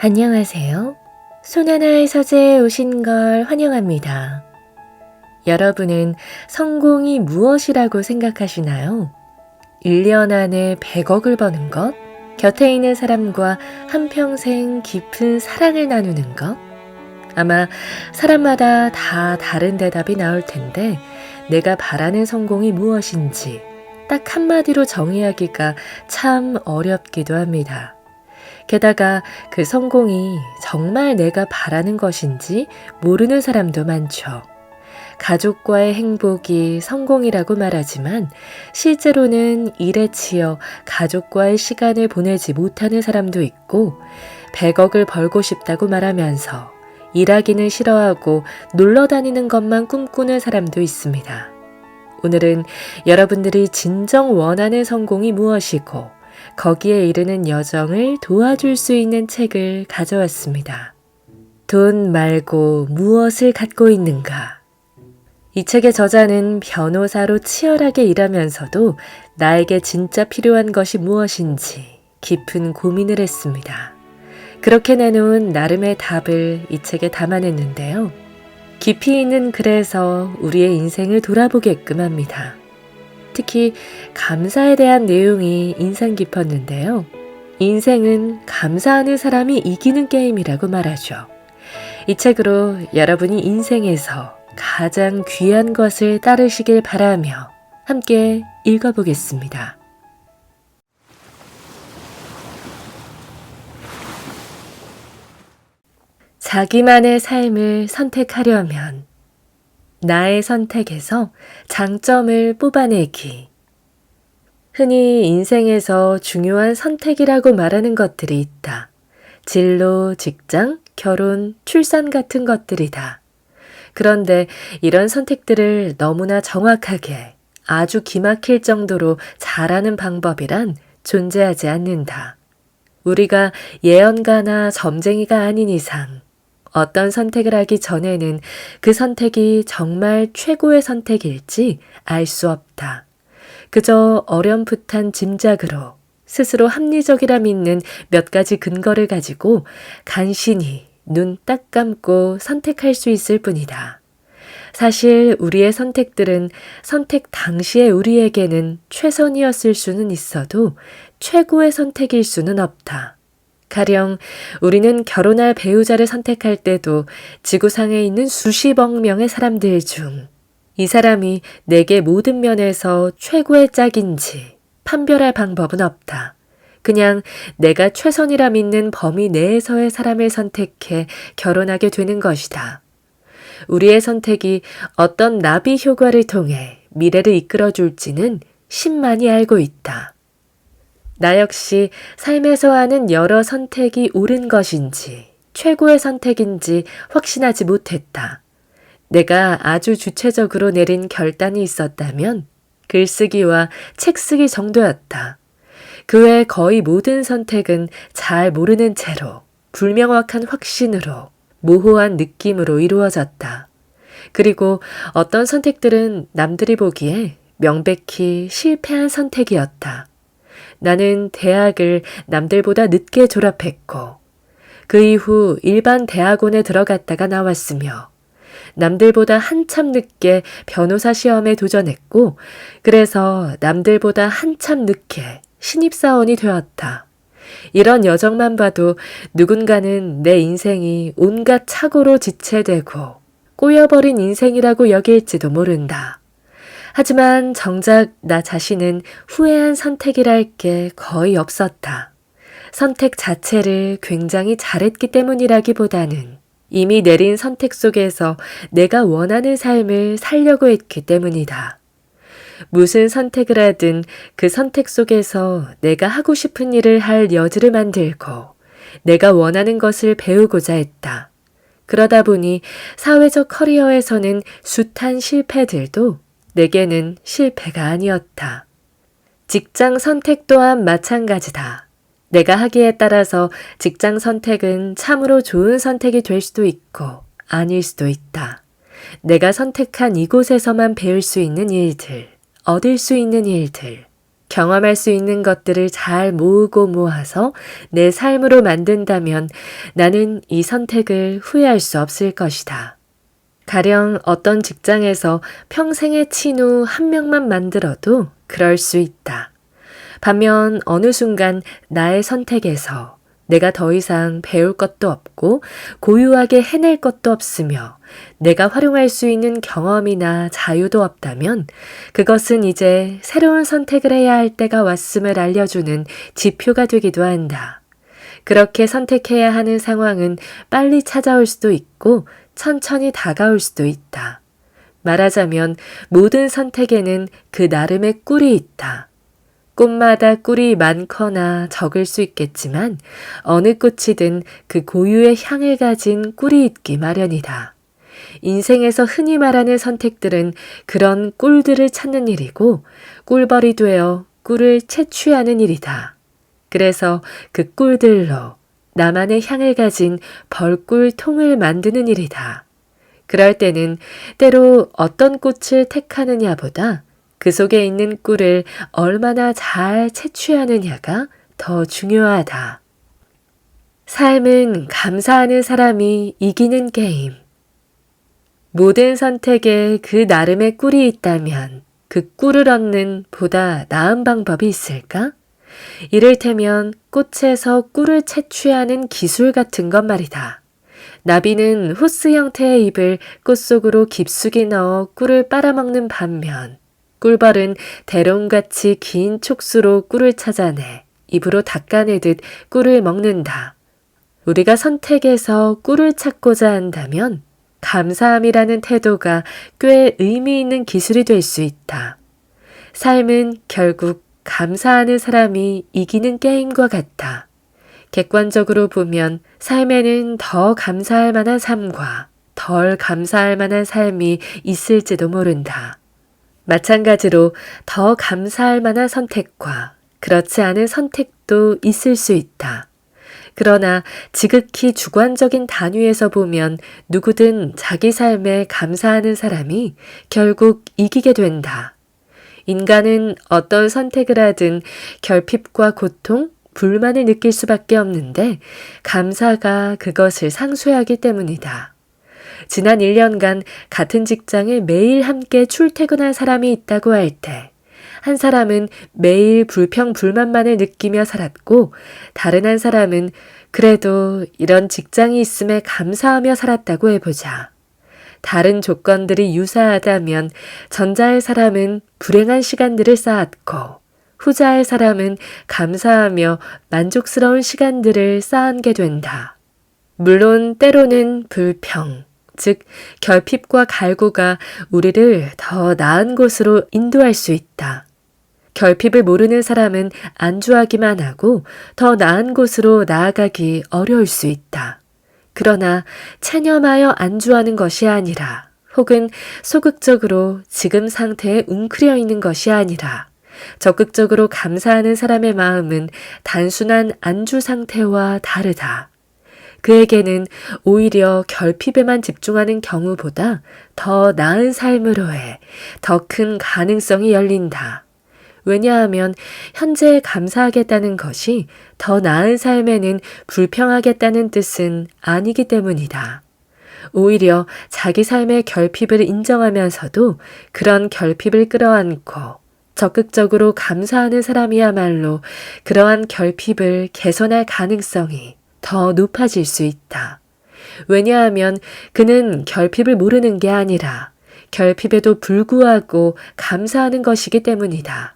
안녕하세요. 손하나의 서재에 오신 걸 환영합니다. 여러분은 성공이 무엇이라고 생각하시나요? 1년 안에 100억을 버는 것? 곁에 있는 사람과 한평생 깊은 사랑을 나누는 것? 아마 사람마다 다 다른 대답이 나올 텐데 내가 바라는 성공이 무엇인지 딱 한마디로 정의하기가 참 어렵기도 합니다. 게다가 그 성공이 정말 내가 바라는 것인지 모르는 사람도 많죠. 가족과의 행복이 성공이라고 말하지만 실제로는 일에 치여 가족과의 시간을 보내지 못하는 사람도 있고 100억을 벌고 싶다고 말하면서 일하기는 싫어하고 놀러 다니는 것만 꿈꾸는 사람도 있습니다. 오늘은 여러분들이 진정 원하는 성공이 무엇이고 거기에 이르는 여정을 도와줄 수 있는 책을 가져왔습니다. 돈 말고 무엇을 갖고 있는가? 이 책의 저자는 변호사로 치열하게 일하면서도 나에게 진짜 필요한 것이 무엇인지 깊은 고민을 했습니다. 그렇게 내놓은 나름의 답을 이 책에 담아냈는데요. 깊이 있는 글에서 우리의 인생을 돌아보게끔 합니다. 특히 감사에 대한 내용이 인상 깊었는데요. 인생은 감사하는 사람이 이기는 게임이라고 말하죠. 이 책으로 여러분이 인생에서 가장 귀한 것을 따르시길 바라며 함께 읽어보겠습니다. 자기만의 삶을 선택하려면 나의 선택에서 장점을 뽑아내기. 흔히 인생에서 중요한 선택이라고 말하는 것들이 있다. 진로, 직장, 결혼, 출산 같은 것들이다. 그런데 이런 선택들을 너무나 정확하게 아주 기막힐 정도로 잘하는 방법이란 존재하지 않는다. 우리가 예언가나 점쟁이가 아닌 이상 어떤 선택을 하기 전에는 그 선택이 정말 최고의 선택일지 알 수 없다. 그저 어렴풋한 짐작으로 스스로 합리적이라 믿는 몇 가지 근거를 가지고 간신히 눈 딱 감고 선택할 수 있을 뿐이다. 사실 우리의 선택들은 선택 당시의 우리에게는 최선이었을 수는 있어도 최고의 선택일 수는 없다. 가령 우리는 결혼할 배우자를 선택할 때도 지구상에 있는 수십억 명의 사람들 중 이 사람이 내게 모든 면에서 최고의 짝인지 판별할 방법은 없다. 그냥 내가 최선이라 믿는 범위 내에서의 사람을 선택해 결혼하게 되는 것이다. 우리의 선택이 어떤 나비 효과를 통해 미래를 이끌어줄지는 신만이 알고 있다. 나 역시 삶에서 하는 여러 선택이 옳은 것인지 최고의 선택인지 확신하지 못했다. 내가 아주 주체적으로 내린 결단이 있었다면 글쓰기와 책쓰기 정도였다. 그 외 거의 모든 선택은 잘 모르는 채로 불명확한 확신으로 모호한 느낌으로 이루어졌다. 그리고 어떤 선택들은 남들이 보기에 명백히 실패한 선택이었다. 나는 대학을 남들보다 늦게 졸업했고 그 이후 일반 대학원에 들어갔다가 나왔으며 남들보다 한참 늦게 변호사 시험에 도전했고 그래서 남들보다 한참 늦게 신입사원이 되었다. 이런 여정만 봐도 누군가는 내 인생이 온갖 착오로 지체되고 꼬여버린 인생이라고 여길지도 모른다. 하지만 정작 나 자신은 후회한 선택이랄 게 거의 없었다. 선택 자체를 굉장히 잘했기 때문이라기보다는 이미 내린 선택 속에서 내가 원하는 삶을 살려고 했기 때문이다. 무슨 선택을 하든 그 선택 속에서 내가 하고 싶은 일을 할 여지를 만들고 내가 원하는 것을 배우고자 했다. 그러다 보니 사회적 커리어에서는 숱한 실패들도 내게는 실패가 아니었다. 직장 선택 또한 마찬가지다. 내가 하기에 따라서 직장 선택은 참으로 좋은 선택이 될 수도 있고 아닐 수도 있다. 내가 선택한 이곳에서만 배울 수 있는 일들, 얻을 수 있는 일들, 경험할 수 있는 것들을 잘 모으고 모아서 내 삶으로 만든다면 나는 이 선택을 후회할 수 없을 것이다. 가령 어떤 직장에서 평생의 친구 한 명만 만들어도 그럴 수 있다. 반면 어느 순간 나의 선택에서 내가 더 이상 배울 것도 없고 고유하게 해낼 것도 없으며 내가 활용할 수 있는 경험이나 자유도 없다면 그것은 이제 새로운 선택을 해야 할 때가 왔음을 알려주는 지표가 되기도 한다. 그렇게 선택해야 하는 상황은 빨리 찾아올 수도 있고 천천히 다가올 수도 있다. 말하자면 모든 선택에는 그 나름의 꿀이 있다. 꽃마다 꿀이 많거나 적을 수 있겠지만 어느 꽃이든 그 고유의 향을 가진 꿀이 있기 마련이다. 인생에서 흔히 말하는 선택들은 그런 꿀들을 찾는 일이고 꿀벌이 되어 꿀을 채취하는 일이다. 그래서 그 꿀들로 나만의 향을 가진 벌꿀통을 만드는 일이다. 그럴 때는 때로 어떤 꽃을 택하느냐보다 그 속에 있는 꿀을 얼마나 잘 채취하느냐가 더 중요하다. 삶은 감사하는 사람이 이기는 게임. 모든 선택에 그 나름의 꿀이 있다면 그 꿀을 얻는 보다 나은 방법이 있을까? 이를테면 꽃에서 꿀을 채취하는 기술 같은 것 말이다. 나비는 호스 형태의 입을 꽃 속으로 깊숙이 넣어 꿀을 빨아먹는 반면 꿀벌은 대롱같이 긴 촉수로 꿀을 찾아내 입으로 닦아내듯 꿀을 먹는다. 우리가 선택에서 꿀을 찾고자 한다면 감사함이라는 태도가 꽤 의미 있는 기술이 될 수 있다. 삶은 결국 감사하는 사람이 이기는 게임과 같다. 객관적으로 보면 삶에는 더 감사할 만한 삶과 덜 감사할 만한 삶이 있을지도 모른다. 마찬가지로 더 감사할 만한 선택과 그렇지 않은 선택도 있을 수 있다. 그러나 지극히 주관적인 단위에서 보면 누구든 자기 삶에 감사하는 사람이 결국 이기게 된다. 인간은 어떤 선택을 하든 결핍과 고통, 불만을 느낄 수밖에 없는데 감사가 그것을 상쇄하기 때문이다. 지난 1년간 같은 직장에 매일 함께 출퇴근한 사람이 있다고 할 때, 한 사람은 매일 불평, 불만만을 느끼며 살았고, 다른 한 사람은 그래도 이런 직장이 있음에 감사하며 살았다고 해보자. 다른 조건들이 유사하다면 전자의 사람은 불행한 시간들을 쌓았고, 후자의 사람은 감사하며 만족스러운 시간들을 쌓게 된다. 물론 때로는 불평, 즉 결핍과 갈구가 우리를 더 나은 곳으로 인도할 수 있다. 결핍을 모르는 사람은 안주하기만 하고 더 나은 곳으로 나아가기 어려울 수 있다. 그러나 체념하여 안주하는 것이 아니라 혹은 소극적으로 지금 상태에 웅크려 있는 것이 아니라 적극적으로 감사하는 사람의 마음은 단순한 안주 상태와 다르다. 그에게는 오히려 결핍에만 집중하는 경우보다 더 나은 삶으로의 더 큰 가능성이 열린다. 왜냐하면 현재에 감사하겠다는 것이 더 나은 삶에는 불평하겠다는 뜻은 아니기 때문이다. 오히려 자기 삶의 결핍을 인정하면서도 그런 결핍을 끌어안고 적극적으로 감사하는 사람이야말로 그러한 결핍을 개선할 가능성이 더 높아질 수 있다. 왜냐하면 그는 결핍을 모르는 게 아니라 결핍에도 불구하고 감사하는 것이기 때문이다.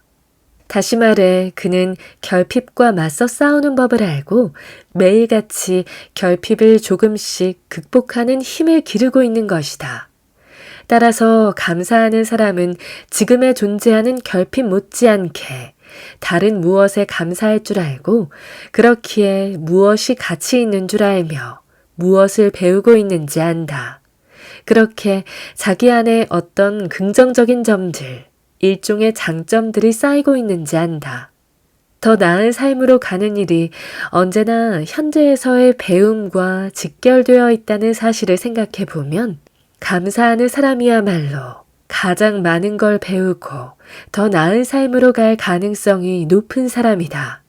다시 말해 그는 결핍과 맞서 싸우는 법을 알고 매일같이 결핍을 조금씩 극복하는 힘을 기르고 있는 것이다. 따라서 감사하는 사람은 지금에 존재하는 결핍 못지않게 다른 무엇에 감사할 줄 알고 그렇기에 무엇이 가치 있는 줄 알며 무엇을 배우고 있는지 안다. 그렇게 자기 안에 어떤 긍정적인 점들, 일종의 장점들이 쌓이고 있는지 안다. 더 나은 삶으로 가는 일이 언제나 현재에서의 배움과 직결되어 있다는 사실을 생각해 보면 감사하는 사람이야말로 가장 많은 걸 배우고 더 나은 삶으로 갈 가능성이 높은 사람이다.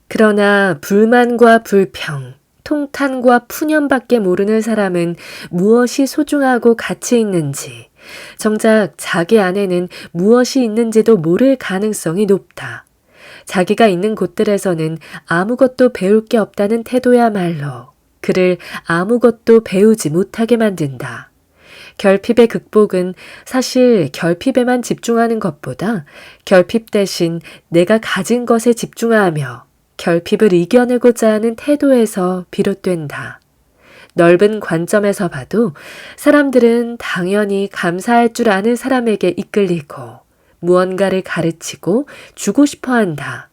그러나 불만과 불평, 통탄과 푸념밖에 모르는 사람은 무엇이 소중하고 가치 있는지, 정작 자기 안에는 무엇이 있는지도 모를 가능성이 높다. 자기가 있는 곳들에서는 아무것도 배울 게 없다는 태도야말로 그를 아무것도 배우지 못하게 만든다. 결핍의 극복은 사실 결핍에만 집중하는 것보다 결핍 대신 내가 가진 것에 집중하며 결핍을 이겨내고자 하는 태도에서 비롯된다. 넓은 관점에서 봐도 사람들은 당연히 감사할 줄 아는 사람에게 이끌리고 무언가를 가르치고 주고 싶어 한다.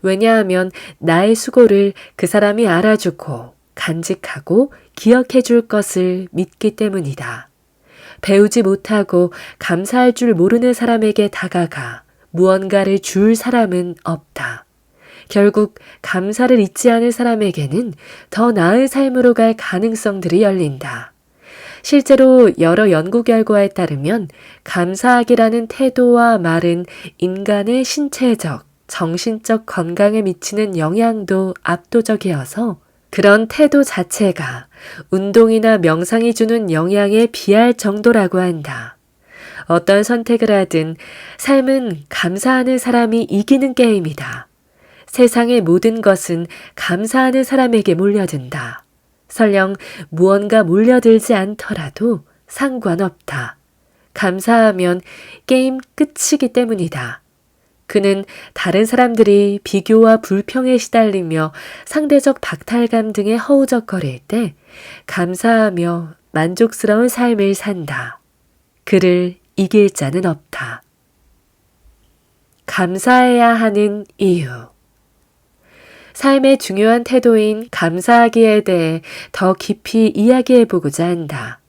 왜냐하면 나의 수고를 그 사람이 알아주고 간직하고 기억해 줄 것을 믿기 때문이다. 배우지 못하고 감사할 줄 모르는 사람에게 다가가 무언가를 줄 사람은 없다. 결국 감사를 잊지 않은 사람에게는 더 나은 삶으로 갈 가능성들이 열린다. 실제로 여러 연구 결과에 따르면 감사하기라는 태도와 말은 인간의 신체적, 정신적 건강에 미치는 영향도 압도적이어서 그런 태도 자체가 운동이나 명상이 주는 영향에 비할 정도라고 한다. 어떤 선택을 하든 삶은 감사하는 사람이 이기는 게임이다. 세상의 모든 것은 감사하는 사람에게 몰려든다. 설령 무언가 몰려들지 않더라도 상관없다. 감사하면 게임 끝이기 때문이다. 그는 다른 사람들이 비교와 불평에 시달리며 상대적 박탈감 등에 허우적거릴 때 감사하며 만족스러운 삶을 산다. 그를 이길 자는 없다. 감사해야 하는 이유. 삶의 중요한 태도인 감사하기에 대해 더 깊이 이야기해보고자 한다.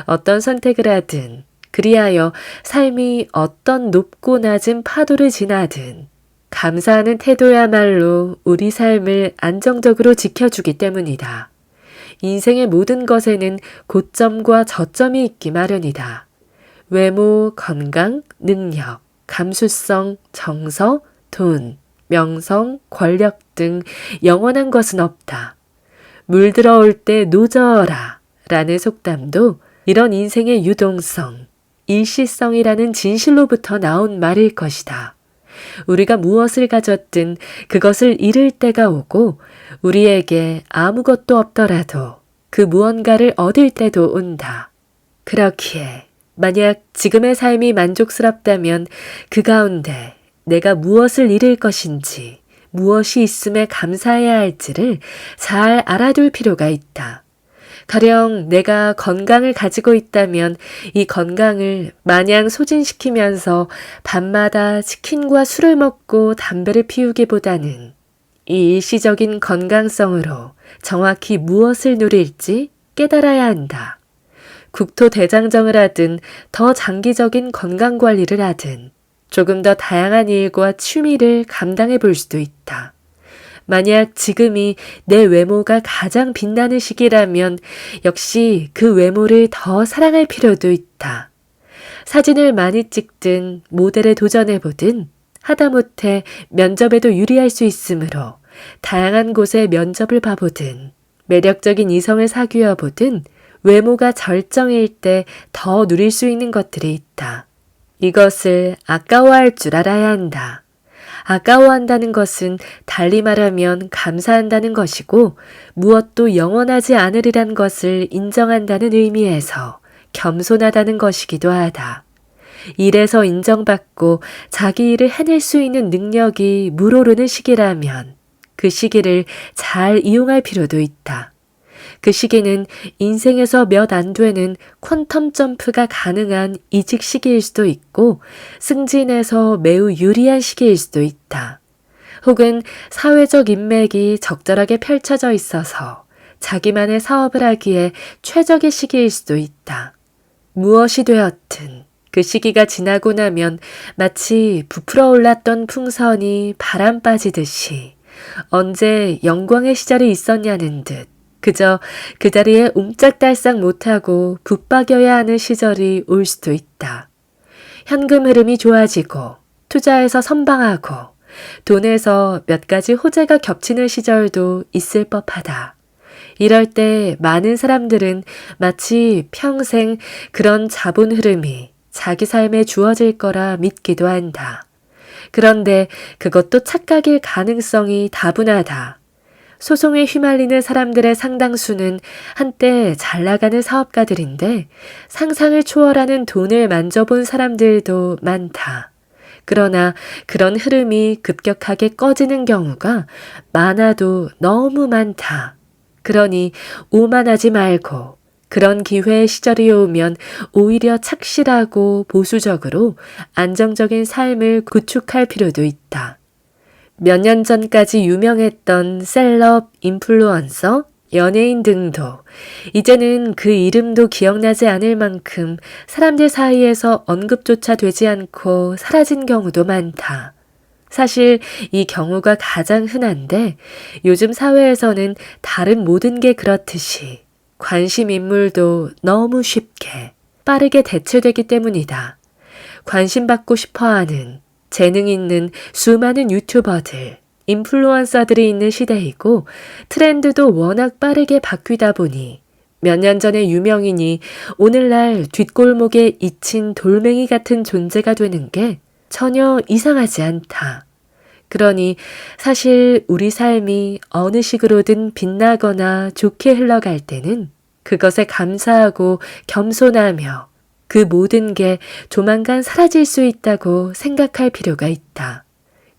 어떤 선택을 하든 그리하여 삶이 어떤 높고 낮은 파도를 지나든 감사하는 태도야말로 우리 삶을 안정적으로 지켜주기 때문이다. 인생의 모든 것에는 고점과 저점이 있기 마련이다. 외모, 건강, 능력, 감수성, 정서, 돈, 명성, 권력 등 영원한 것은 없다. 물들어올 때 노저어라 라는 속담도 이런 인생의 유동성, 일시성이라는 진실로부터 나온 말일 것이다. 우리가 무엇을 가졌든 그것을 잃을 때가 오고 우리에게 아무것도 없더라도 그 무언가를 얻을 때도 온다. 그렇기에 만약 지금의 삶이 만족스럽다면 그 가운데 내가 무엇을 잃을 것인지, 무엇이 있음에 감사해야 할지를 잘 알아둘 필요가 있다. 가령 내가 건강을 가지고 있다면 이 건강을 마냥 소진시키면서 밤마다 치킨과 술을 먹고 담배를 피우기보다는 이 일시적인 건강성으로 정확히 무엇을 누릴지 깨달아야 한다. 국토대장정을 하든 더 장기적인 건강관리를 하든 조금 더 다양한 일과 취미를 감당해 볼 수도 있다. 만약 지금이 내 외모가 가장 빛나는 시기라면 역시 그 외모를 더 사랑할 필요도 있다. 사진을 많이 찍든 모델에 도전해보든 하다못해 면접에도 유리할 수 있으므로 다양한 곳에 면접을 봐보든 매력적인 이성을 사귀어보든 외모가 절정일 때 더 누릴 수 있는 것들이 있다. 이것을 아까워할 줄 알아야 한다. 아까워한다는 것은 달리 말하면 감사한다는 것이고 무엇도 영원하지 않으리란 것을 인정한다는 의미에서 겸손하다는 것이기도 하다. 일에서 인정받고 자기 일을 해낼 수 있는 능력이 물오르는 시기라면 그 시기를 잘 이용할 필요도 있다. 그 시기는 인생에서 몇 안 되는 퀀텀 점프가 가능한 이직 시기일 수도 있고 승진에서 매우 유리한 시기일 수도 있다. 혹은 사회적 인맥이 적절하게 펼쳐져 있어서 자기만의 사업을 하기에 최적의 시기일 수도 있다. 무엇이 되었든 그 시기가 지나고 나면 마치 부풀어 올랐던 풍선이 바람 빠지듯이 언제 영광의 시절이 있었냐는 듯 그저 그 자리에 옴짝달싹 못하고 붙박여야 하는 시절이 올 수도 있다. 현금 흐름이 좋아지고 투자에서 선방하고 돈에서 몇 가지 호재가 겹치는 시절도 있을 법하다. 이럴 때 많은 사람들은 마치 평생 그런 자본 흐름이 자기 삶에 주어질 거라 믿기도 한다. 그런데 그것도 착각일 가능성이 다분하다. 소송에 휘말리는 사람들의 상당수는 한때 잘 나가는 사업가들인데 상상을 초월하는 돈을 만져본 사람들도 많다. 그러나 그런 흐름이 급격하게 꺼지는 경우가 많아도 너무 많다. 그러니 오만하지 말고 그런 기회의 시절이 오면 오히려 착실하고 보수적으로 안정적인 삶을 구축할 필요도 있다. 몇 년 전까지 유명했던 셀럽, 인플루언서, 연예인 등도 이제는 그 이름도 기억나지 않을 만큼 사람들 사이에서 언급조차 되지 않고 사라진 경우도 많다. 사실 이 경우가 가장 흔한데 요즘 사회에서는 다른 모든 게 그렇듯이 관심 인물도 너무 쉽게 빠르게 대체되기 때문이다. 관심받고 싶어하는 재능 있는 수많은 유튜버들, 인플루언서들이 있는 시대이고 트렌드도 워낙 빠르게 바뀌다 보니 몇 년 전의 유명인이 오늘날 뒷골목에 잊힌 돌멩이 같은 존재가 되는 게 전혀 이상하지 않다. 그러니 사실 우리 삶이 어느 식으로든 빛나거나 좋게 흘러갈 때는 그것에 감사하고 겸손하며 그 모든 게 조만간 사라질 수 있다고 생각할 필요가 있다.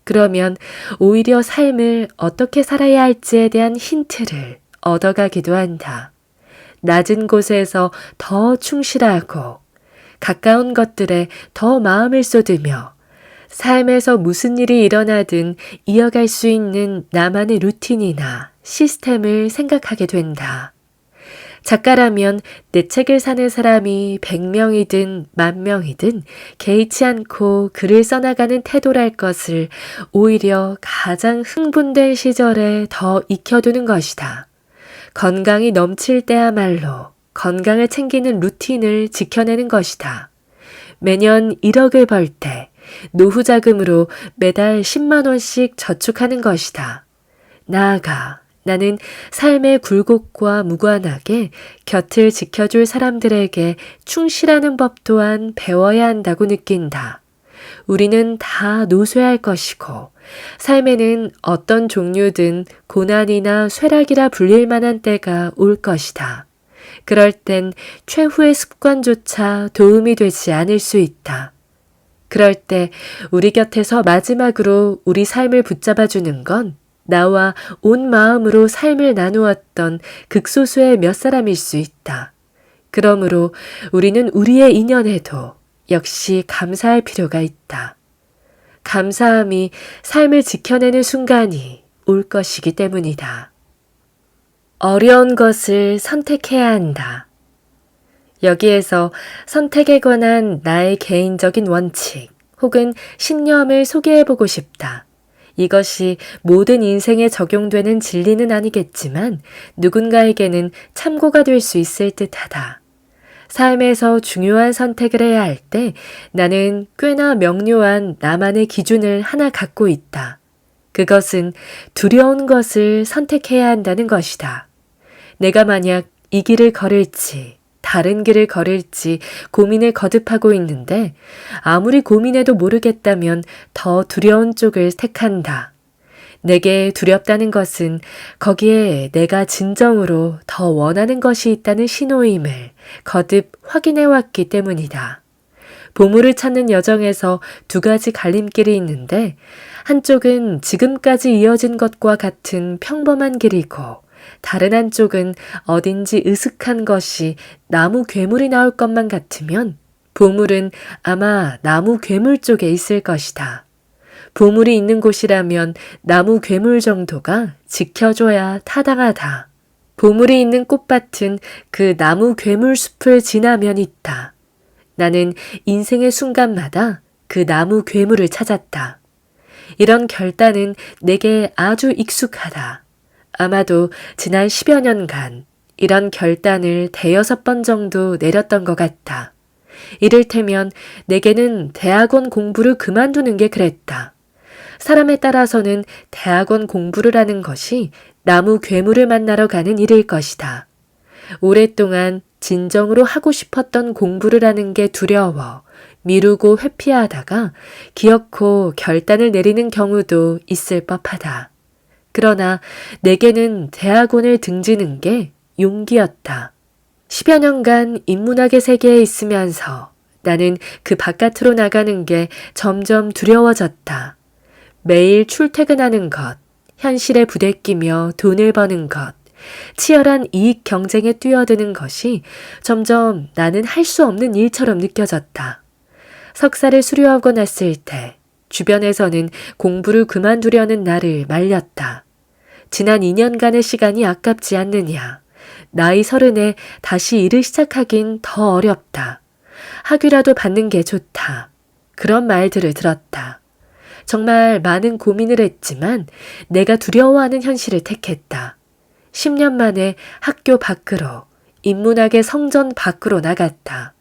그러면 오히려 삶을 어떻게 살아야 할지에 대한 힌트를 얻어가기도 한다. 낮은 곳에서 더 충실하고 가까운 것들에 더 마음을 쏟으며 삶에서 무슨 일이 일어나든 이어갈 수 있는 나만의 루틴이나 시스템을 생각하게 된다. 작가라면 내 책을 사는 사람이 100명이든 10,000명이든 개의치 않고 글을 써나가는 태도랄 것을 오히려 가장 흥분된 시절에 더 익혀두는 것이다. 건강이 넘칠 때야말로 건강을 챙기는 루틴을 지켜내는 것이다. 매년 1억을 벌 때 노후 자금으로 매달 10만 원씩 저축하는 것이다. 나아가 나는 삶의 굴곡과 무관하게 곁을 지켜줄 사람들에게 충실하는 법 또한 배워야 한다고 느낀다. 우리는 다 노쇠할 것이고 삶에는 어떤 종류든 고난이나 쇠락이라 불릴 만한 때가 올 것이다. 그럴 땐 최후의 습관조차 도움이 되지 않을 수 있다. 그럴 때 우리 곁에서 마지막으로 우리 삶을 붙잡아주는 건 나와 온 마음으로 삶을 나누었던 극소수의 몇 사람일 수 있다. 그러므로 우리는 우리의 인연에도 역시 감사할 필요가 있다. 감사함이 삶을 지켜내는 순간이 올 것이기 때문이다. 어려운 것을 선택해야 한다. 여기에서 선택에 관한 나의 개인적인 원칙 혹은 신념을 소개해보고 싶다. 이것이 모든 인생에 적용되는 진리는 아니겠지만 누군가에게는 참고가 될 수 있을 듯하다. 삶에서 중요한 선택을 해야 할 때 나는 꽤나 명료한 나만의 기준을 하나 갖고 있다. 그것은 두려운 것을 선택해야 한다는 것이다. 내가 만약 이 길을 걸을지 다른 길을 걸을지 고민을 거듭하고 있는데 아무리 고민해도 모르겠다면 더 두려운 쪽을 택한다. 내게 두렵다는 것은 거기에 내가 진정으로 더 원하는 것이 있다는 신호임을 거듭 확인해 왔기 때문이다. 보물을 찾는 여정에서 두 가지 갈림길이 있는데 한쪽은 지금까지 이어진 것과 같은 평범한 길이고 다른 한쪽은 어딘지 으슥한 것이 나무 괴물이 나올 것만 같으면 보물은 아마 나무 괴물 쪽에 있을 것이다. 보물이 있는 곳이라면 나무 괴물 정도가 지켜줘야 타당하다. 보물이 있는 꽃밭은 그 나무 괴물 숲을 지나면 있다. 나는 인생의 순간마다 그 나무 괴물을 찾았다. 이런 결단은 내게 아주 익숙하다. 아마도 지난 10여 년간 이런 결단을 5-6번 정도 내렸던 것 같다. 이를테면 내게는 대학원 공부를 그만두는 게 그랬다. 사람에 따라서는 대학원 공부를 하는 것이 나무 괴물을 만나러 가는 일일 것이다. 오랫동안 진정으로 하고 싶었던 공부를 하는 게 두려워 미루고 회피하다가 기어코 결단을 내리는 경우도 있을 법하다. 그러나 내게는 대학원을 등지는 게 용기였다. 10여 년간 인문학의 세계에 있으면서 나는 그 바깥으로 나가는 게 점점 두려워졌다. 매일 출퇴근하는 것, 현실에 부대끼며 돈을 버는 것, 치열한 이익 경쟁에 뛰어드는 것이 점점 나는 할 수 없는 일처럼 느껴졌다. 석사를 수료하고 났을 때 주변에서는 공부를 그만두려는 나를 말렸다. 지난 2년간의 시간이 아깝지 않느냐. 나이 30에 다시 일을 시작하긴 더 어렵다. 학위라도 받는 게 좋다. 그런 말들을 들었다. 정말 많은 고민을 했지만 내가 두려워하는 현실을 택했다. 10년 만에 학교 밖으로, 인문학의 성전 밖으로 나갔다.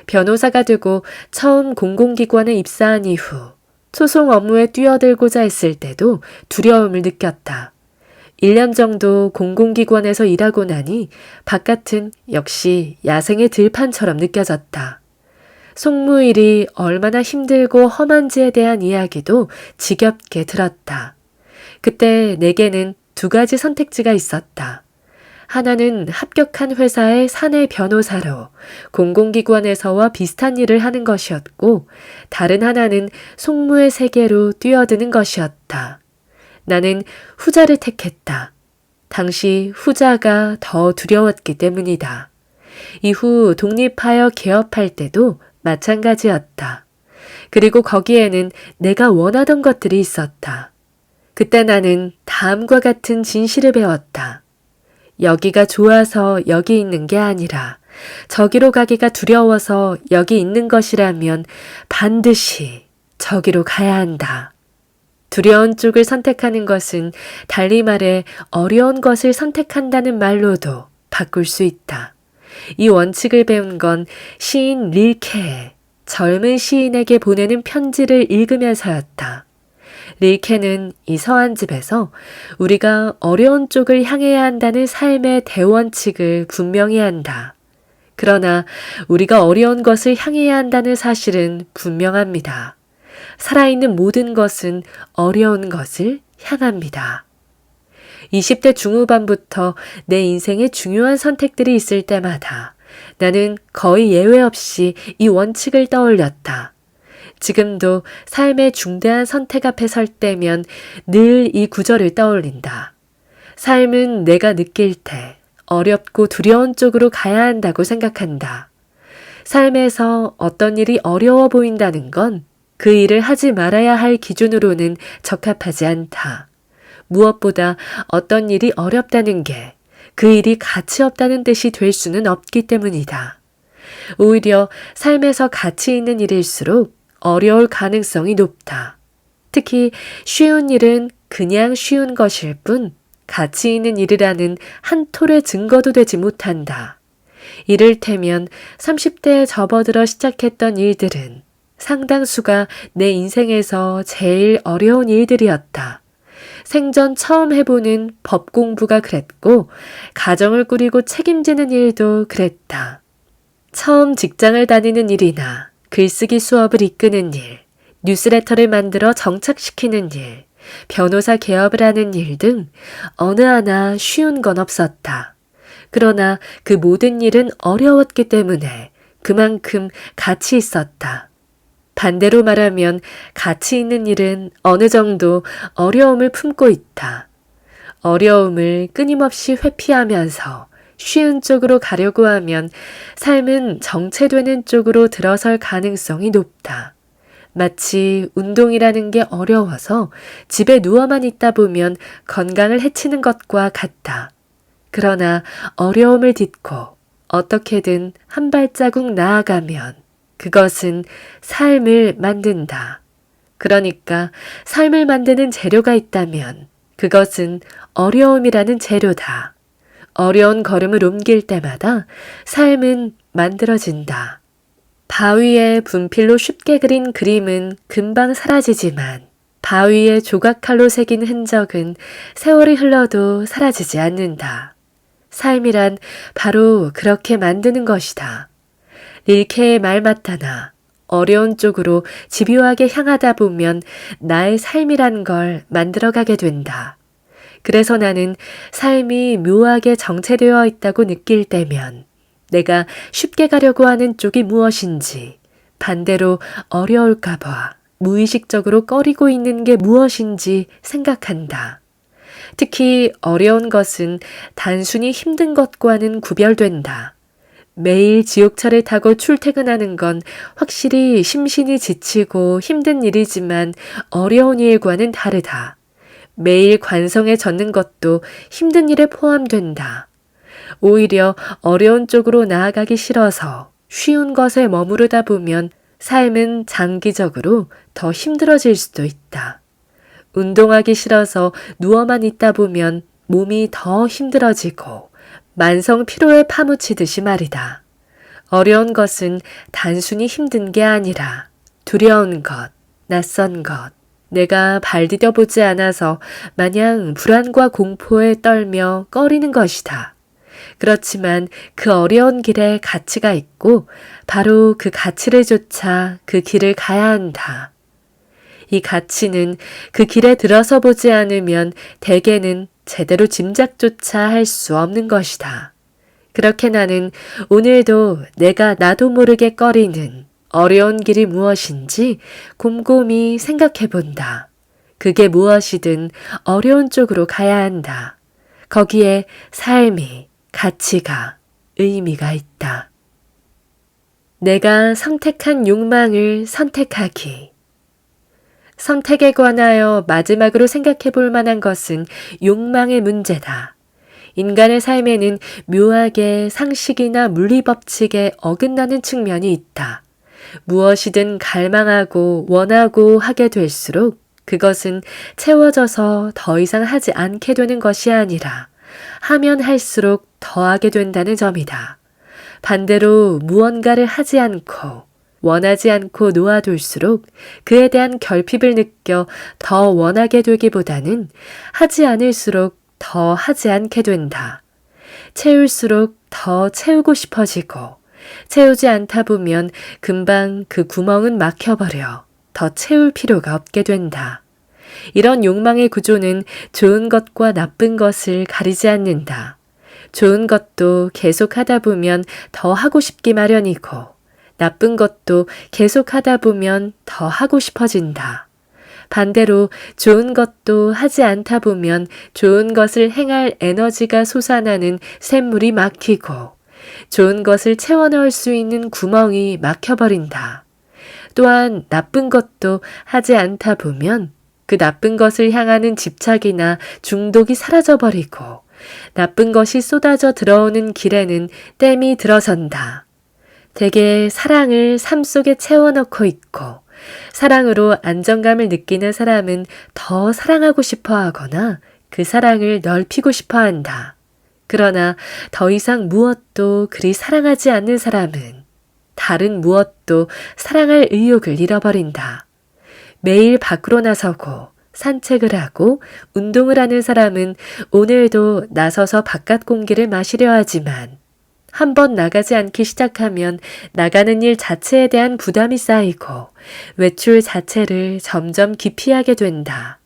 변호사가 되고 처음 공공기관에 입사한 이후 소송 업무에 뛰어들고자 했을 때도 두려움을 느꼈다. 1년 정도 공공기관에서 일하고 나니 바깥은 역시 야생의 들판처럼 느껴졌다. 속무일이 얼마나 힘들고 험한지에 대한 이야기도 지겹게 들었다. 그때 내게는 2가지 선택지가 있었다. 하나는 합격한 회사의 사내 변호사로 공공기관에서와 비슷한 일을 하는 것이었고, 다른 하나는 속무의 세계로 뛰어드는 것이었다. 나는 후자를 택했다. 당시 후자가 더 두려웠기 때문이다. 이후 독립하여 개업할 때도 마찬가지였다. 그리고 거기에는 내가 원하던 것들이 있었다. 그때 나는 다음과 같은 진실을 배웠다. 여기가 좋아서 여기 있는 게 아니라 저기로 가기가 두려워서 여기 있는 것이라면 반드시 저기로 가야 한다. 두려운 쪽을 선택하는 것은 달리 말해 어려운 것을 선택한다는 말로도 바꿀 수 있다. 이 원칙을 배운 건 시인 릴케의 젊은 시인에게 보내는 편지를 읽으면서였다. 릴케는 이 서한집에서 우리가 어려운 쪽을 향해야 한다는 삶의 대원칙을 분명히 한다. 그러나 우리가 어려운 것을 향해야 한다는 사실은 분명합니다. 살아있는 모든 것은 어려운 것을 향합니다. 20대 중후반부터 내 인생에 중요한 선택들이 있을 때마다 나는 거의 예외 없이 이 원칙을 떠올렸다. 지금도 삶의 중대한 선택 앞에 설 때면 늘 이 구절을 떠올린다. 삶은 내가 느낄 때 어렵고 두려운 쪽으로 가야 한다고 생각한다. 삶에서 어떤 일이 어려워 보인다는 건 그 일을 하지 말아야 할 기준으로는 적합하지 않다. 무엇보다 어떤 일이 어렵다는 게 그 일이 가치 없다는 뜻이 될 수는 없기 때문이다. 오히려 삶에서 가치 있는 일일수록 어려울 가능성이 높다. 특히 쉬운 일은 그냥 쉬운 것일 뿐 가치 있는 일이라는 한 톨의 증거도 되지 못한다. 이를테면 30대에 접어들어 시작했던 일들은 상당수가 내 인생에서 제일 어려운 일들이었다. 생전 처음 해보는 법 공부가 그랬고, 가정을 꾸리고 책임지는 일도 그랬다. 처음 직장을 다니는 일이나 글쓰기 수업을 이끄는 일, 뉴스레터를 만들어 정착시키는 일, 변호사 개업을 하는 일 등 어느 하나 쉬운 건 없었다. 그러나 그 모든 일은 어려웠기 때문에 그만큼 가치 있었다. 반대로 말하면 가치 있는 일은 어느 정도 어려움을 품고 있다. 어려움을 끊임없이 회피하면서 쉬운 쪽으로 가려고 하면 삶은 정체되는 쪽으로 들어설 가능성이 높다. 마치 운동이라는 게 어려워서 집에 누워만 있다 보면 건강을 해치는 것과 같다. 그러나 어려움을 딛고 어떻게든 한 발자국 나아가면 그것은 삶을 만든다. 그러니까 삶을 만드는 재료가 있다면 그것은 어려움이라는 재료다. 어려운 걸음을 옮길 때마다 삶은 만들어진다. 바위에 분필로 쉽게 그린 그림은 금방 사라지지만 바위에 조각칼로 새긴 흔적은 세월이 흘러도 사라지지 않는다. 삶이란 바로 그렇게 만드는 것이다. 릴케의 말 맞다나 어려운 쪽으로 집요하게 향하다 보면 나의 삶이란 걸 만들어가게 된다. 그래서 나는 삶이 묘하게 정체되어 있다고 느낄 때면 내가 쉽게 가려고 하는 쪽이 무엇인지, 반대로 어려울까봐 무의식적으로 꺼리고 있는 게 무엇인지 생각한다. 특히 어려운 것은 단순히 힘든 것과는 구별된다. 매일 지옥철을 타고 출퇴근하는 건 확실히 심신이 지치고 힘든 일이지만 어려운 일과는 다르다. 매일 관성에 젖는 것도 힘든 일에 포함된다. 오히려 어려운 쪽으로 나아가기 싫어서 쉬운 것에 머무르다 보면 삶은 장기적으로 더 힘들어질 수도 있다. 운동하기 싫어서 누워만 있다 보면 몸이 더 힘들어지고 만성 피로에 파묻히듯이 말이다. 어려운 것은 단순히 힘든 게 아니라 두려운 것, 낯선 것, 내가 발 디뎌보지 않아서 마냥 불안과 공포에 떨며 꺼리는 것이다. 그렇지만 그 어려운 길에 가치가 있고 바로 그 가치를 쫓아 그 길을 가야 한다. 이 가치는 그 길에 들어서 보지 않으면 대개는 제대로 짐작조차 할 수 없는 것이다. 그렇게 나는 오늘도 내가 나도 모르게 꺼리는 어려운 길이 무엇인지 곰곰이 생각해 본다. 그게 무엇이든 어려운 쪽으로 가야 한다. 거기에 삶이, 가치가, 의미가 있다. 내가 선택한 욕망을 선택하기. 선택에 관하여 마지막으로 생각해 볼 만한 것은 욕망의 문제다. 인간의 삶에는 묘하게 상식이나 물리법칙에 어긋나는 측면이 있다. 무엇이든 갈망하고 원하고 하게 될수록 그것은 채워져서 더 이상 하지 않게 되는 것이 아니라 하면 할수록 더하게 된다는 점이다. 반대로 무언가를 하지 않고 원하지 않고 놓아둘수록 그에 대한 결핍을 느껴 더 원하게 되기보다는 하지 않을수록 더 하지 않게 된다. 채울수록 더 채우고 싶어지고 채우지 않다 보면 금방 그 구멍은 막혀버려 더 채울 필요가 없게 된다. 이런 욕망의 구조는 좋은 것과 나쁜 것을 가리지 않는다. 좋은 것도 계속 하다 보면 더 하고 싶기 마련이고 나쁜 것도 계속 하다 보면 더 하고 싶어진다. 반대로 좋은 것도 하지 않다 보면 좋은 것을 행할 에너지가 솟아나는 샘물이 막히고 좋은 것을 채워넣을 수 있는 구멍이 막혀버린다. 또한 나쁜 것도 하지 않다 보면 그 나쁜 것을 향하는 집착이나 중독이 사라져버리고 나쁜 것이 쏟아져 들어오는 길에는 댐이 들어선다. 대개 사랑을 삶 속에 채워넣고 있고 사랑으로 안정감을 느끼는 사람은 더 사랑하고 싶어 하거나 그 사랑을 넓히고 싶어 한다. 그러나 더 이상 무엇도 그리 사랑하지 않는 사람은 다른 무엇도 사랑할 의욕을 잃어버린다. 매일 밖으로 나서고 산책을 하고 운동을 하는 사람은 오늘도 나서서 바깥 공기를 마시려 하지만 한번 나가지 않기 시작하면 나가는 일 자체에 대한 부담이 쌓이고 외출 자체를 점점 기피하게 된다.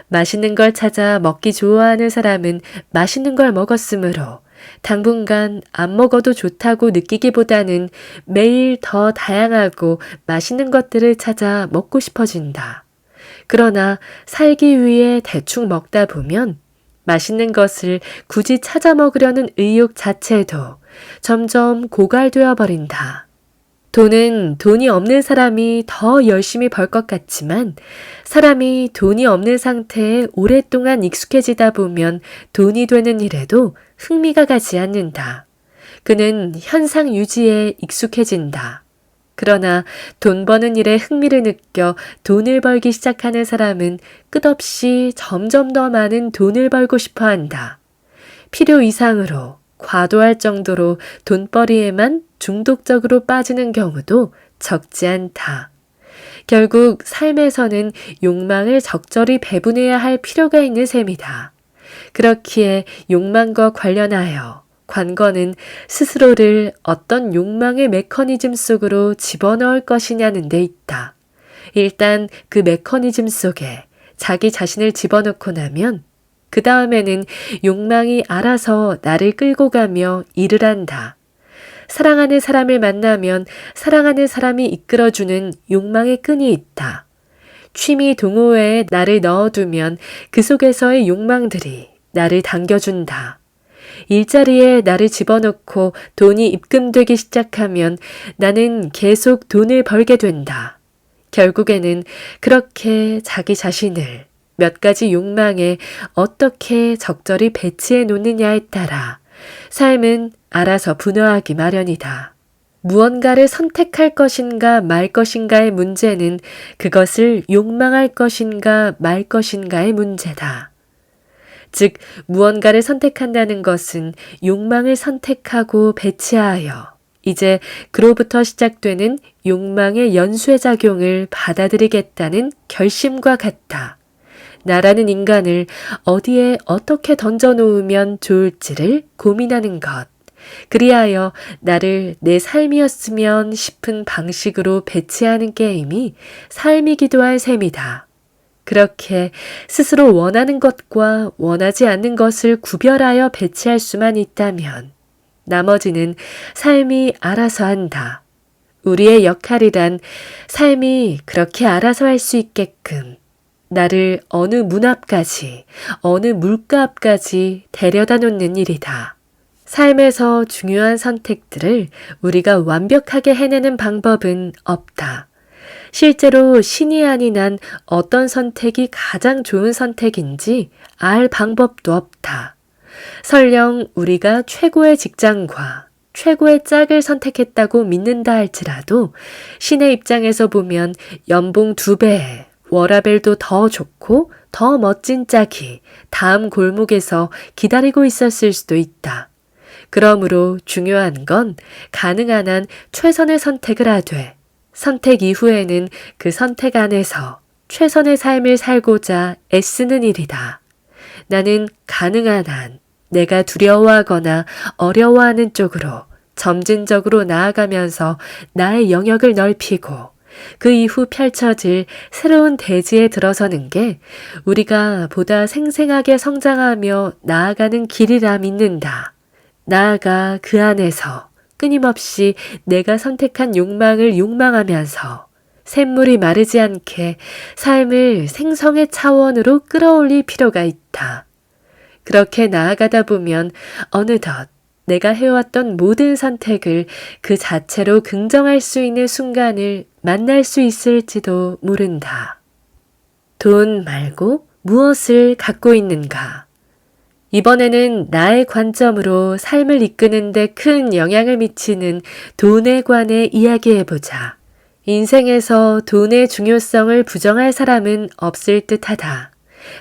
맛있는 걸 찾아 먹기 좋아하는 사람은 맛있는 걸 먹었으므로 당분간 안 먹어도 좋다고 느끼기보다는 매일 더 다양하고 맛있는 것들을 찾아 먹고 싶어진다. 그러나 살기 위해 대충 먹다 보면 맛있는 것을 굳이 찾아 먹으려는 의욕 자체도 점점 고갈되어 버린다. 돈은 돈이 없는 사람이 더 열심히 벌 것 같지만 사람이 돈이 없는 상태에 오랫동안 익숙해지다 보면 돈이 되는 일에도 흥미가 가지 않는다. 그는 현상 유지에 익숙해진다. 그러나 돈 버는 일에 흥미를 느껴 돈을 벌기 시작하는 사람은 끝없이 점점 더 많은 돈을 벌고 싶어 한다. 필요 이상으로 과도할 정도로 돈벌이에만 중독적으로 빠지는 경우도 적지 않다. 결국 삶에서는 욕망을 적절히 배분해야 할 필요가 있는 셈이다. 그렇기에 욕망과 관련하여 관건은 스스로를 어떤 욕망의 메커니즘 속으로 집어넣을 것이냐는 데 있다. 일단 그 메커니즘 속에 자기 자신을 집어넣고 나면 그 다음에는 욕망이 알아서 나를 끌고 가며 일을 한다. 사랑하는 사람을 만나면 사랑하는 사람이 이끌어주는 욕망의 끈이 있다. 취미 동호회에 나를 넣어두면 그 속에서의 욕망들이 나를 당겨준다. 일자리에 나를 집어넣고 돈이 입금되기 시작하면 나는 계속 돈을 벌게 된다. 결국에는 그렇게 자기 자신을 몇 가지 욕망에 어떻게 적절히 배치해 놓느냐에 따라 삶은 알아서 분화하기 마련이다. 무언가를 선택할 것인가 말 것인가의 문제는 그것을 욕망할 것인가 말 것인가의 문제다. 즉, 무언가를 선택한다는 것은 욕망을 선택하고 배치하여 이제 그로부터 시작되는 욕망의 연쇄 작용을 받아들이겠다는 결심과 같다. 나라는 인간을 어디에 어떻게 던져놓으면 좋을지를 고민하는 것. 그리하여 나를 내 삶이었으면 싶은 방식으로 배치하는 게임이 삶이기도 할 셈이다. 그렇게 스스로 원하는 것과 원하지 않는 것을 구별하여 배치할 수만 있다면 나머지는 삶이 알아서 한다. 우리의 역할이란 삶이 그렇게 알아서 할 수 있게끔 나를 어느 문 앞까지, 어느 물가 앞까지 데려다 놓는 일이다. 삶에서 중요한 선택들을 우리가 완벽하게 해내는 방법은 없다. 실제로 신이 아닌 한 어떤 선택이 가장 좋은 선택인지 알 방법도 없다. 설령 우리가 최고의 직장과 최고의 짝을 선택했다고 믿는다 할지라도 신의 입장에서 보면 연봉 2배에 워라밸도 더 좋고 더 멋진 짝이 다음 골목에서 기다리고 있었을 수도 있다. 그러므로 중요한 건 가능한 한 최선의 선택을 하되 선택 이후에는 그 선택 안에서 최선의 삶을 살고자 애쓰는 일이다. 나는 가능한 한 내가 두려워하거나 어려워하는 쪽으로 점진적으로 나아가면서 나의 영역을 넓히고 그 이후 펼쳐질 새로운 대지에 들어서는 게 우리가 보다 생생하게 성장하며 나아가는 길이라 믿는다. 나아가 그 안에서 끊임없이 내가 선택한 욕망을 욕망하면서 샘물이 마르지 않게 삶을 생성의 차원으로 끌어올릴 필요가 있다. 그렇게 나아가다 보면 어느덧 내가 해왔던 모든 선택을 그 자체로 긍정할 수 있는 순간을 만날 수 있을지도 모른다. 돈 말고 무엇을 갖고 있는가? 이번에는 나의 관점으로 삶을 이끄는 데 큰 영향을 미치는 돈에 관해 이야기해보자. 인생에서 돈의 중요성을 부정할 사람은 없을 듯하다.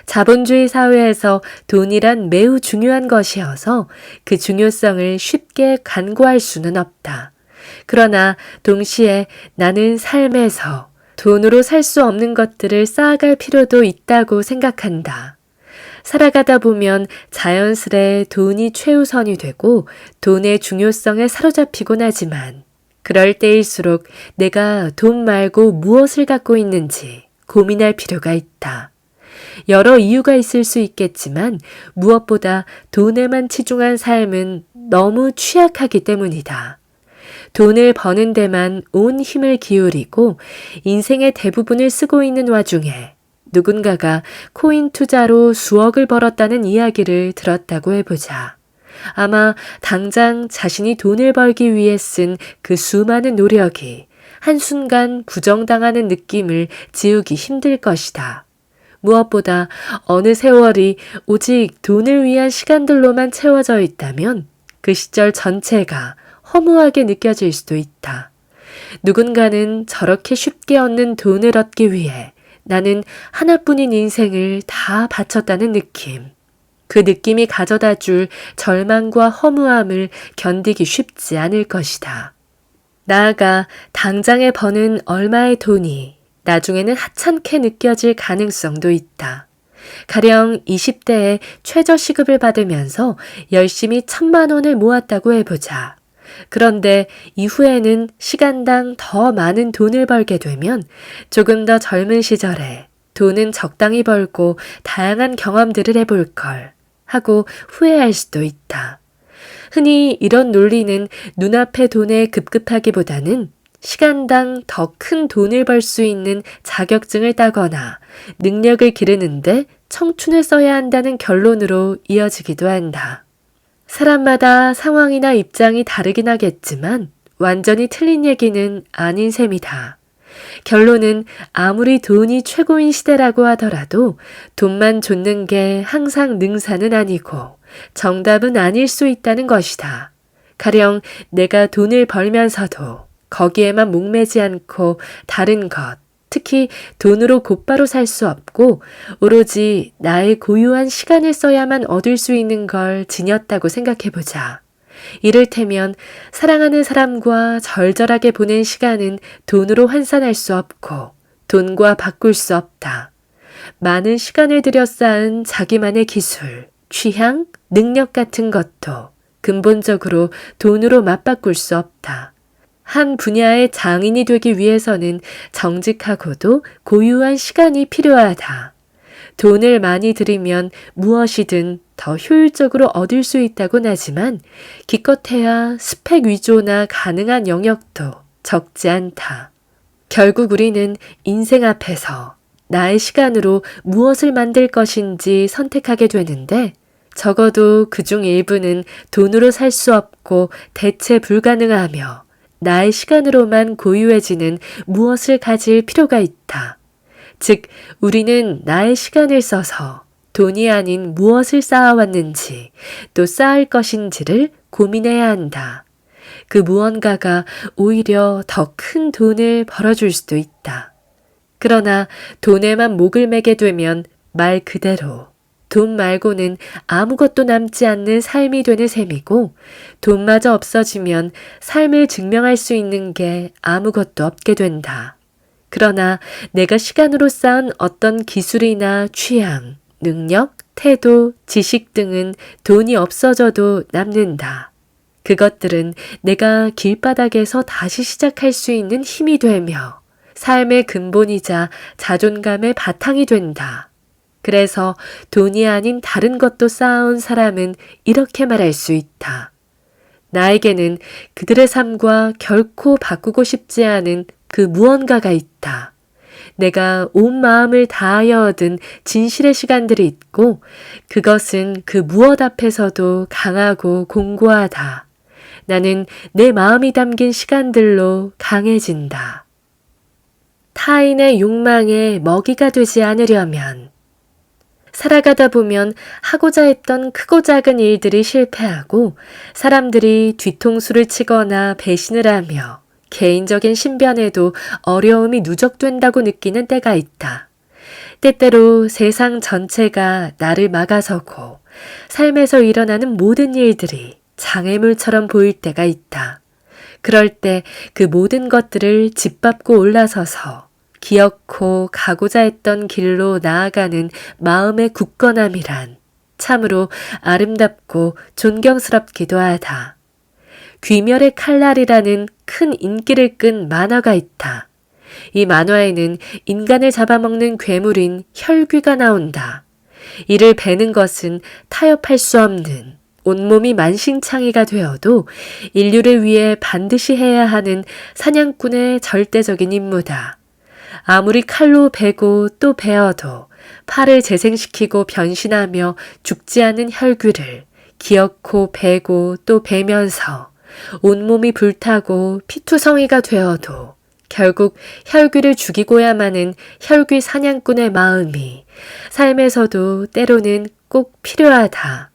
자본주의 사회에서 돈이란 매우 중요한 것이어서 그 중요성을 쉽게 간과할 수는 없다. 그러나 동시에 나는 삶에서 돈으로 살 수 없는 것들을 쌓아갈 필요도 있다고 생각한다. 살아가다 보면 자연스레 돈이 최우선이 되고 돈의 중요성에 사로잡히곤 하지만 그럴 때일수록 내가 돈 말고 무엇을 갖고 있는지 고민할 필요가 있다. 여러 이유가 있을 수 있겠지만 무엇보다 돈에만 치중한 삶은 너무 취약하기 때문이다. 돈을 버는 데만 온 힘을 기울이고 인생의 대부분을 쓰고 있는 와중에 누군가가 코인 투자로 수억을 벌었다는 이야기를 들었다고 해보자. 아마 당장 자신이 돈을 벌기 위해 쓴 그 수많은 노력이 한순간 부정당하는 느낌을 지우기 힘들 것이다. 무엇보다 어느 세월이 오직 돈을 위한 시간들로만 채워져 있다면 그 시절 전체가 허무하게 느껴질 수도 있다. 누군가는 저렇게 쉽게 얻는 돈을 얻기 위해 나는 하나뿐인 인생을 다 바쳤다는 느낌. 그 느낌이 가져다 줄 절망과 허무함을 견디기 쉽지 않을 것이다. 나아가 당장에 버는 얼마의 돈이 나중에는 하찮게 느껴질 가능성도 있다. 가령 20대에 최저시급을 받으면서 열심히 1,000만 원을 모았다고 해보자. 그런데 이후에는 시간당 더 많은 돈을 벌게 되면 조금 더 젊은 시절에 돈은 적당히 벌고 다양한 경험들을 해볼 걸 하고 후회할 수도 있다. 흔히 이런 논리는 눈앞의 돈에 급급하기보다는 시간당 더 큰 돈을 벌 수 있는 자격증을 따거나 능력을 기르는데 청춘을 써야 한다는 결론으로 이어지기도 한다. 사람마다 상황이나 입장이 다르긴 하겠지만 완전히 틀린 얘기는 아닌 셈이다. 결론은 아무리 돈이 최고인 시대라고 하더라도 돈만 좇는 게 항상 능사는 아니고 정답은 아닐 수 있다는 것이다. 가령 내가 돈을 벌면서도 거기에만 목매지 않고 다른 것, 특히 돈으로 곧바로 살 수 없고 오로지 나의 고유한 시간을 써야만 얻을 수 있는 걸 지녔다고 생각해보자. 이를테면 사랑하는 사람과 절절하게 보낸 시간은 돈으로 환산할 수 없고 돈과 바꿀 수 없다. 많은 시간을 들여 쌓은 자기만의 기술, 취향, 능력 같은 것도 근본적으로 돈으로 맞바꿀 수 없다. 한 분야의 장인이 되기 위해서는 정직하고도 고유한 시간이 필요하다. 돈을 많이 들이면 무엇이든 더 효율적으로 얻을 수 있다곤 하지만 기껏해야 스펙 위조나 가능한 영역도 적지 않다. 결국 우리는 인생 앞에서 나의 시간으로 무엇을 만들 것인지 선택하게 되는데 적어도 그중 일부는 돈으로 살 수 없고 대체 불가능하며 나의 시간으로만 고유해지는 무엇을 가질 필요가 있다. 즉, 우리는 나의 시간을 써서 돈이 아닌 무엇을 쌓아왔는지 또 쌓을 것인지를 고민해야 한다. 그 무언가가 오히려 더 큰 돈을 벌어줄 수도 있다. 그러나 돈에만 목을 매게 되면 말 그대로 돈 말고는 아무것도 남지 않는 삶이 되는 셈이고 돈마저 없어지면 삶을 증명할 수 있는 게 아무것도 없게 된다. 그러나 내가 시간으로 쌓은 어떤 기술이나 취향, 능력, 태도, 지식 등은 돈이 없어져도 남는다. 그것들은 내가 길바닥에서 다시 시작할 수 있는 힘이 되며 삶의 근본이자 자존감의 바탕이 된다. 그래서 돈이 아닌 다른 것도 쌓아온 사람은 이렇게 말할 수 있다. 나에게는 그들의 삶과 결코 바꾸고 싶지 않은 그 무언가가 있다. 내가 온 마음을 다하여 얻은 진실의 시간들이 있고 그것은 그 무엇 앞에서도 강하고 공고하다. 나는 내 마음이 담긴 시간들로 강해진다. 타인의 욕망에 먹이가 되지 않으려면 살아가다 보면 하고자 했던 크고 작은 일들이 실패하고 사람들이 뒤통수를 치거나 배신을 하며 개인적인 신변에도 어려움이 누적된다고 느끼는 때가 있다. 때때로 세상 전체가 나를 막아서고 삶에서 일어나는 모든 일들이 장애물처럼 보일 때가 있다. 그럴 때 그 모든 것들을 짓밟고 올라서서 기어코 가고자 했던 길로 나아가는 마음의 굳건함이란 참으로 아름답고 존경스럽기도 하다. 귀멸의 칼날이라는 큰 인기를 끈 만화가 있다. 이 만화에는 인간을 잡아먹는 괴물인 혈귀가 나온다. 이를 베는 것은 타협할 수 없는 온몸이 만신창이가 되어도 인류를 위해 반드시 해야 하는 사냥꾼의 절대적인 임무다. 아무리 칼로 베고 또 베어도 팔을 재생시키고 변신하며 죽지 않는 혈귀를 기어코 베고 또 베면서 온몸이 불타고 피투성이가 되어도 결국 혈귀를 죽이고야마는 혈귀 사냥꾼의 마음이 삶에서도 때로는 꼭 필요하다.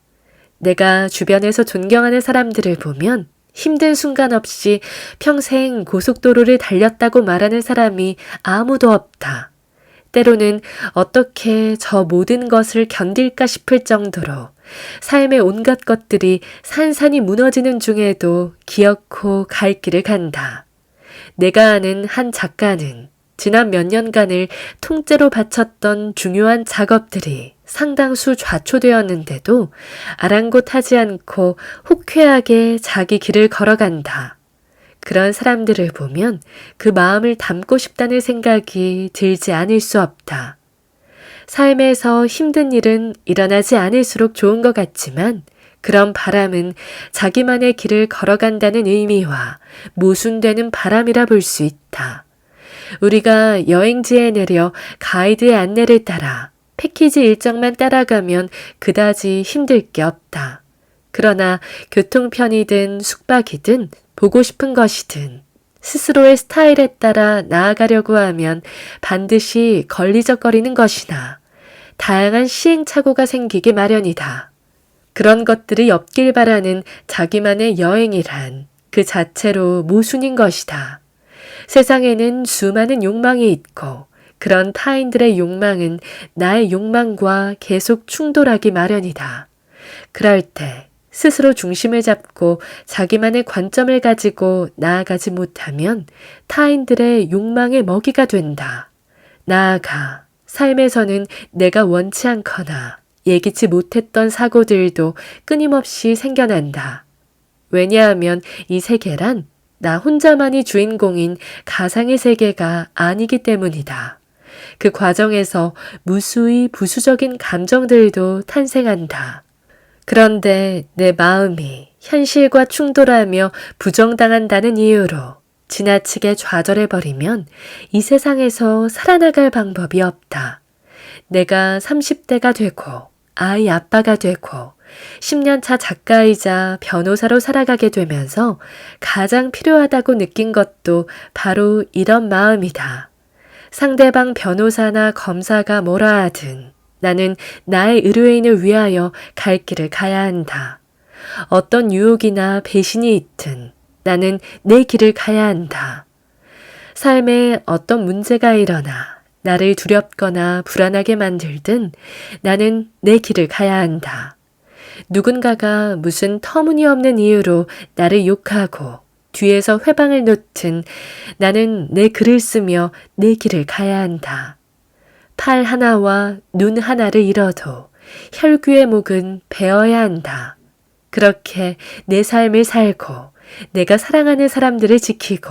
내가 주변에서 존경하는 사람들을 보면 힘든 순간 없이 평생 고속도로를 달렸다고 말하는 사람이 아무도 없다. 때로는 어떻게 저 모든 것을 견딜까 싶을 정도로 삶의 온갖 것들이 산산이 무너지는 중에도 기어코 갈 길을 간다. 내가 아는 한 작가는 지난 몇 년간을 통째로 바쳤던 중요한 작업들이 상당수 좌초되었는데도 아랑곳하지 않고 호쾌하게 자기 길을 걸어간다. 그런 사람들을 보면 그 마음을 담고 싶다는 생각이 들지 않을 수 없다. 삶에서 힘든 일은 일어나지 않을수록 좋은 것 같지만 그런 바람은 자기만의 길을 걸어간다는 의미와 모순되는 바람이라 볼 수 있다. 우리가 여행지에 내려 가이드의 안내를 따라 패키지 일정만 따라가면 그다지 힘들 게 없다. 그러나 교통편이든 숙박이든 보고 싶은 것이든 스스로의 스타일에 따라 나아가려고 하면 반드시 걸리적거리는 것이나 다양한 시행착오가 생기기 마련이다. 그런 것들이 없길 바라는 자기만의 여행이란 그 자체로 모순인 것이다. 세상에는 수많은 욕망이 있고 그런 타인들의 욕망은 나의 욕망과 계속 충돌하기 마련이다. 그럴 때 스스로 중심을 잡고 자기만의 관점을 가지고 나아가지 못하면 타인들의 욕망의 먹이가 된다. 나아가 삶에서는 내가 원치 않거나 예기치 못했던 사고들도 끊임없이 생겨난다. 왜냐하면 이 세계란 나 혼자만이 주인공인 가상의 세계가 아니기 때문이다. 그 과정에서 무수히 부수적인 감정들도 탄생한다. 그런데 내 마음이 현실과 충돌하며 부정당한다는 이유로 지나치게 좌절해버리면 이 세상에서 살아나갈 방법이 없다. 내가 30대가 되고 아이 아빠가 되고 10년차 작가이자 변호사로 살아가게 되면서 가장 필요하다고 느낀 것도 바로 이런 마음이다. 상대방 변호사나 검사가 뭐라 하든 나는 나의 의뢰인을 위하여 갈 길을 가야 한다. 어떤 유혹이나 배신이 있든 나는 내 길을 가야 한다. 삶에 어떤 문제가 일어나 나를 두렵거나 불안하게 만들든 나는 내 길을 가야 한다. 누군가가 무슨 터무니없는 이유로 나를 욕하고 뒤에서 회방을 놓든 나는 내 글을 쓰며 내 길을 가야 한다. 팔 하나와 눈 하나를 잃어도 혈귀의 목은 베어야 한다. 그렇게 내 삶을 살고 내가 사랑하는 사람들을 지키고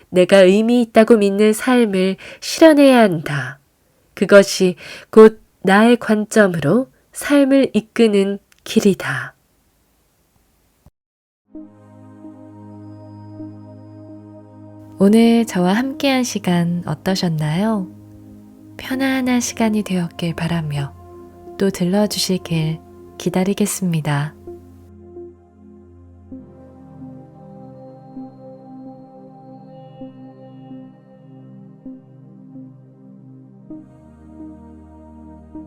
내가 의미 있다고 믿는 삶을 실현해야 한다. 그것이 곧 나의 관점으로 삶을 이끄는 길이다. 오늘 저와 함께한 시간 어떠셨나요? 편안한 시간이 되었길 바라며 또 들러주시길 기다리겠습니다.